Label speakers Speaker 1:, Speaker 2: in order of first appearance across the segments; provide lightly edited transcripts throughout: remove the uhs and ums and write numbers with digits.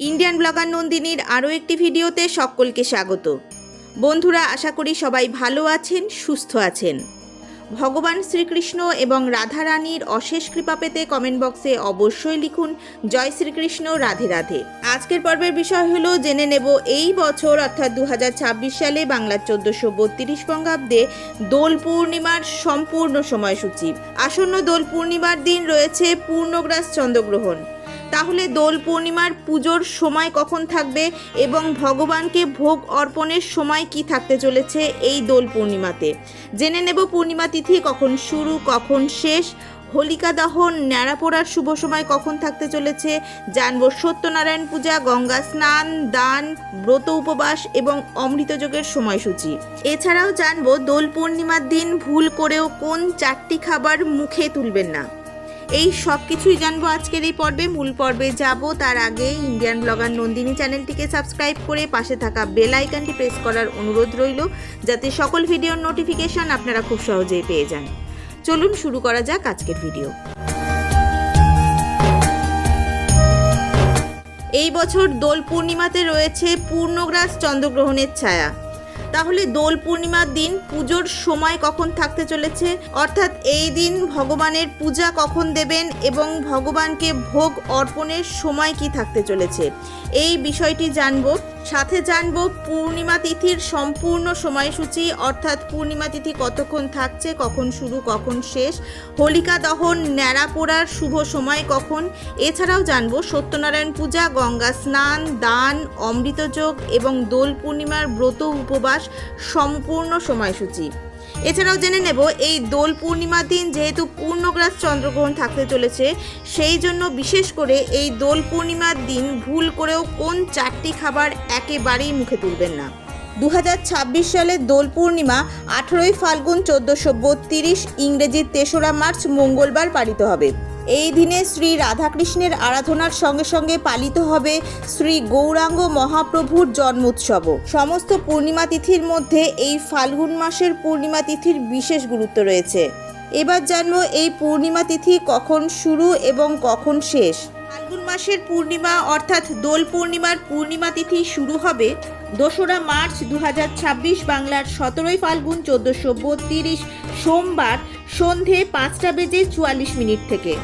Speaker 1: Indian blogger নন্দিনীর আরও একটি ভিডিওতে সকলকে স্বাগত। বন্ধুরা, আশা করি সবাই ভালো আছেন, সুস্থ আছেন। ভগবান শ্রীকৃষ্ণ এবং রাধা রানীর অশেষ কৃপা পেতে কমেন্ট বক্সে অবশ্যই লিখুন জয় শ্রীকৃষ্ণ, রাধে রাধে। আজকের পর্বের বিষয় হলো জেনে নেব এই বছর অর্থাৎ 2026 সালে বাংলার 1432 বঙ্গাব্দে দোল পূর্ণিমার সম্পূর্ণ সময়সূচি। আসন্ন দোল পূর্ণিমার দিন রয়েছে পূর্ণগ্রাস চন্দ্রগ্রহণ। তাহলে দোল পূর্ণিমার পুজোর সময় কখন থাকবে এবং ভগবানকে ভোগ অর্পণের সময় কি থাকতে চলেছে এই দোল পূর্ণিমাতে জেনে নেব। পূর্ণিমা তিথি কখন শুরু, কখন শেষ, হোলিকা দহন, ন্যাড়া পোড়ার শুভ সময় কখন থাকতে চলেছে, জানবো সত্যনারায়ণ পূজা, গঙ্গা স্নান, দান, ব্রত উপবাস এবং অমৃতযোগের সময়সূচি। এছাড়াও জানবো দোল পূর্ণিমার দিন ভুল করেও কোন 4টি খাবার মুখে তুলবেন না। এই সব কিছুই জানবো আজকের এই পর্বে। মূল পর্বে যাব তার আগে ইন্ডিয়ান ব্লগার নন্দিনী চ্যানেলটিকে সাবস্ক্রাইব করে পাশে থাকা বেল আইকনটি প্রেস করার অনুরোধ রইল, যাতে সকল ভিডিওর নোটিফিকেশন আপনারা খুব সহজেই পেয়ে যান। চলুন শুরু করা যাক আজকের ভিডিও। এই বছর দোল পূর্ণিমাতে রয়েছে পূর্ণগ্রাস চন্দ্রগ্রহণের ছায়া। তাহলে দোল পূর্ণিমার দিন পুজোর সময় কখন থাকতে চলেছে, অর্থাৎ এই দিন ভগবানের পূজা কখন দেবেন এবং ভগবানকে ভোগ অর্পণের সময় কি থাকতে চলেছে, এই বিষয়টি জানবো। সাথে জানবো পূর্ণিমা তিথির সম্পূর্ণ সময়সূচি, অর্থাৎ পূর্ণিমা তিথি কতক্ষণ থাকছে, কখন শুরু, কখন শেষ, হোলিকা দহন, ন্যাড়া পোড়ার শুভ সময় কখন। এছাড়াও জানবো সত্যনারায়ণ পূজা, গঙ্গা স্নান, দান, অমৃতযোগ এবং দোল পূর্ণিমার ব্রত উপবাস সম্পূর্ণ সময়সূচি। এছাড়াও জেনে নেব এই দোল পূর্ণিমার দিন যেহেতু পূর্ণগ্রাস চন্দ্রগ্রহণ থাকতে চলেছে, সেই জন্য বিশেষ করে এই দোল পূর্ণিমার দিন ভুল করেও কোন 4টি খাবার একেবারেই মুখে তুলবেন না। 2026 সালের দোল পূর্ণিমা 18ই ফাল্গুন 1432, ইংরেজির 3রা মার্চ মঙ্গলবার পালিত হবে। এই দিনে শ্রী রাধাকৃষ্ণের আরাধনার সঙ্গে সঙ্গে পালিত হবে শ্রী গৌরাঙ্গ মহাপ্রভুর জন্মোৎসবও। সমস্ত পূর্ণিমা তিথির মধ্যে এই ফাল্গুন মাসের পূর্ণিমা তিথির বিশেষ গুরুত্ব রয়েছে। এবার জানবো এই পূর্ণিমা তিথি কখন শুরু এবং কখন শেষ। ফাল্গুন মাসের পূর্ণিমা অর্থাৎ দোল পূর্ণিমার পূর্ণিমা তিথি শুরু হবে 2রা মার্চ 2026 বাংলার 17ই ফাল্গুন 1432 সোমবার সন্ধে 5:44 থেকে।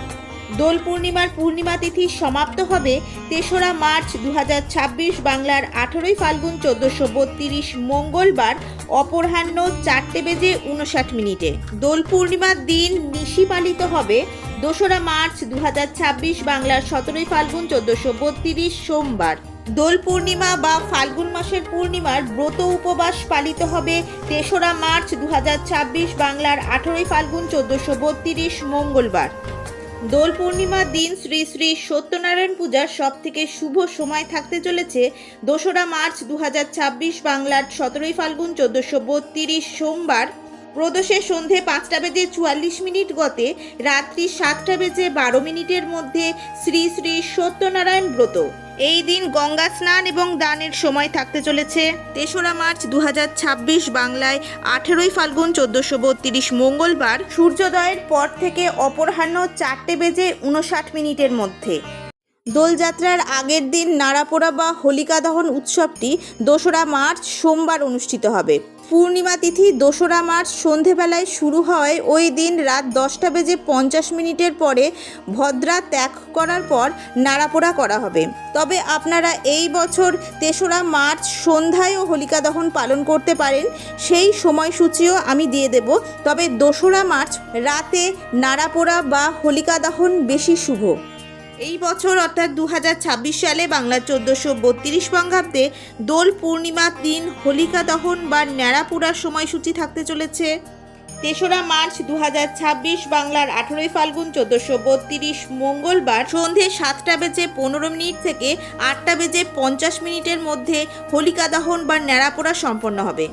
Speaker 1: দোল পূর্ণিমার পূর্ণিমা তিথি সমাপ্ত হবে 3রা মার্চ 2026 বাংলার 18ই ফাল্গুন 1432 মঙ্গলবার অপরাহ্ন 4:59। দোল পূর্ণিমার দিন নিশি পালিত হবে 2রা মার্চ 2026 বাংলার 17ই ফাল্গুন 1432 সোমবার। দোল পূর্ণিমা বা ফাল্গুন মাসের পূর্ণিমার ব্রত উপবাস পালিত হবে 3রা মার্চ 2026 বাংলার 18ই ফাল্গুন 1432 মঙ্গলবার। দোল পূর্ণিমার দিন শ্রী শ্রী সত্যনারায়ণ পূজার সবথেকে শুভ সময় থাকতে চলেছে 2রা মার্চ 2026 বাংলার 17ই ফাল্গুন 1432 সোমবার প্রদোষে সন্ধে 5:44 গতে রাত্রি 7:12 মধ্যে শ্রী শ্রী সত্যনারায়ণ ব্রত। এই দিন গঙ্গা স্নান এবং দানের সময় থাকতে চলেছে 3রা মার্চ 2026 বাংলায় 18ই ফাল্গুন 1432 মঙ্গলবার সূর্যোদয়ের পর থেকে অপরাহ্ন 4:59 মধ্যে। দোলযাত্রার আগের দিন নাড়াপোড়া বা হোলিকা দহন উৎসবটি 2রা মার্চ সোমবার অনুষ্ঠিত হবে। পূর্ণিমা তিথি 2রা মার্চ সন্ধেবেলায় শুরু হয়। ওই দিন রাত 10:50 পরে ভদ্রা ত্যাগ করার পর নাড়াপোড়া করা হবে। তবে আপনারা এই বছর 3রা মার্চ সন্ধ্যায়ও হোলিকা দহন পালন করতে পারেন, সেই সময়সূচিও আমি দিয়ে দেব। তবে 2রা মার্চ রাতে নাড়াপোড়া বা হোলিকা দহন বেশি শুভ। এই বছর অর্থাৎ 2026 সালে বাংলার 1432 বঙ্গাব্দে দোল পূর্ণিমার দিন হোলিকা দহন বা ন্যাড়া পোড়ার সময়সূচি থাকতে চলেছে 3রা মার্চ 2026 বাংলার 18ই ফাল্গুন 1432 মঙ্গলবার সন্ধে 7:15 থেকে 8:50 মধ্যে হোলিকা দহন বা ন্যাড়া পোড়া সম্পন্ন হবে।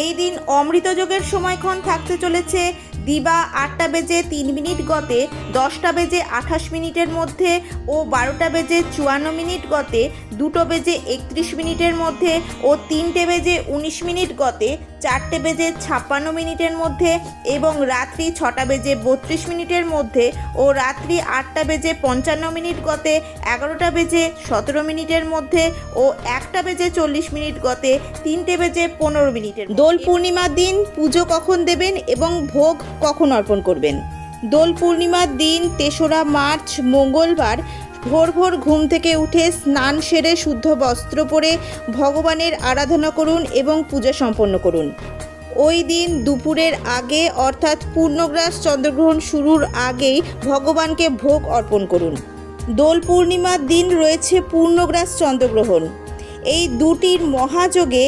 Speaker 1: এই দিন অমৃতযোগের সময়ক্ষণ থাকতে চলেছে দিবা 8:03 গতে 10:28 মধ্যে ও 12:54 গতে 2:31 মধ্যে ও 3:19 গতে 4:56 মধ্যে এবং রাত্রি 6:32 মধ্যে ও রাত্রি 8:55 গতে 11:17 মধ্যে ও 1:40 গতে 3:15 দোল পূর্ণিমার দিন পুজো কখন দেবেন এবং ভোগ কখন অর্পণ করবেন। দোল পূর্ণিমার দিন 3রা মার্চ মঙ্গলবার ভোর ভোর ঘুম থেকে উঠে স্নান সেরে শুদ্ধ বস্ত্র পরে ভগবানের আরাধনা করুন এবং পূজা সম্পন্ন করুন। ওই দিন দুপুরের আগে অর্থাৎ পূর্ণগ্রাস চন্দ্রগ্রহণ শুরুর আগেই ভগবানকে ভোগ অর্পণ করুন। দোল পূর্ণিমার দিন রয়েছে পূর্ণগ্রাস চন্দ্রগ্রহণ। এই দুটির মহাযোগে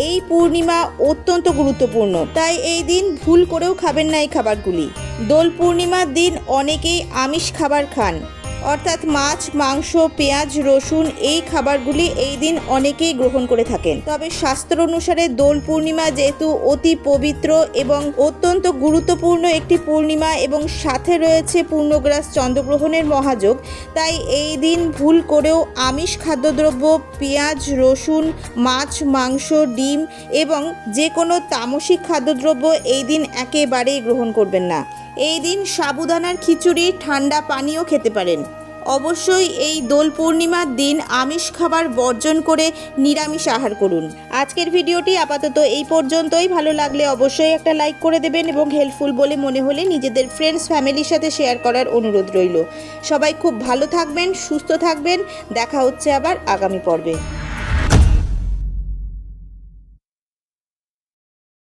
Speaker 1: এই পূর্ণিমা অত্যন্ত গুরুত্বপূর্ণ, তাই এই দিন ভুল করেও খাবেন না এই খাবারগুলি। দোল পূর্ণিমার দিন অনেকেই আমিষ খাবার খান, অর্থাৎ মাছ, মাংস, পেঁয়াজ, রসুন এই খাবারগুলি এই দিন অনেকেই গ্রহণ করে থাকেন। তবে শাস্ত্র অনুসারে দোল পূর্ণিমা যেহেতু অতি পবিত্র এবং অত্যন্ত গুরুত্বপূর্ণ একটি পূর্ণিমা এবং সাথে রয়েছে পূর্ণগ্রাস চন্দ্রগ্রহণের মহাযোগ, তাই এই দিন ভুল করেও আমিষ খাদ্যদ্রব্য, পেঁয়াজ, রসুন, মাছ, মাংস, ডিম এবং যে কোনো তামসিক খাদ্যদ্রব্য এই দিন একেবারেই গ্রহণ করবেন না। এই দিন সাবুদানার খিচুড়ি, ঠান্ডা পানীয় খেতে পারেন। অবশ্যই এই দোল পূর্ণিমার দিন আমিষ খাবার বর্জন করে নিরামিষ আহার করুন। আজকের ভিডিওটি আপাতত এই পর্যন্তই। ভালো লাগলে অবশ্যই একটা লাইক করে দেবেন এবং হেল্পফুল বলে মনে হলে নিজেদের ফ্রেন্ডস, ফ্যামিলির সাথে শেয়ার করার অনুরোধ রইল। সবাই খুব ভালো থাকবেন, সুস্থ থাকবেন। দেখা হচ্ছে আবার আগামী পর্বে।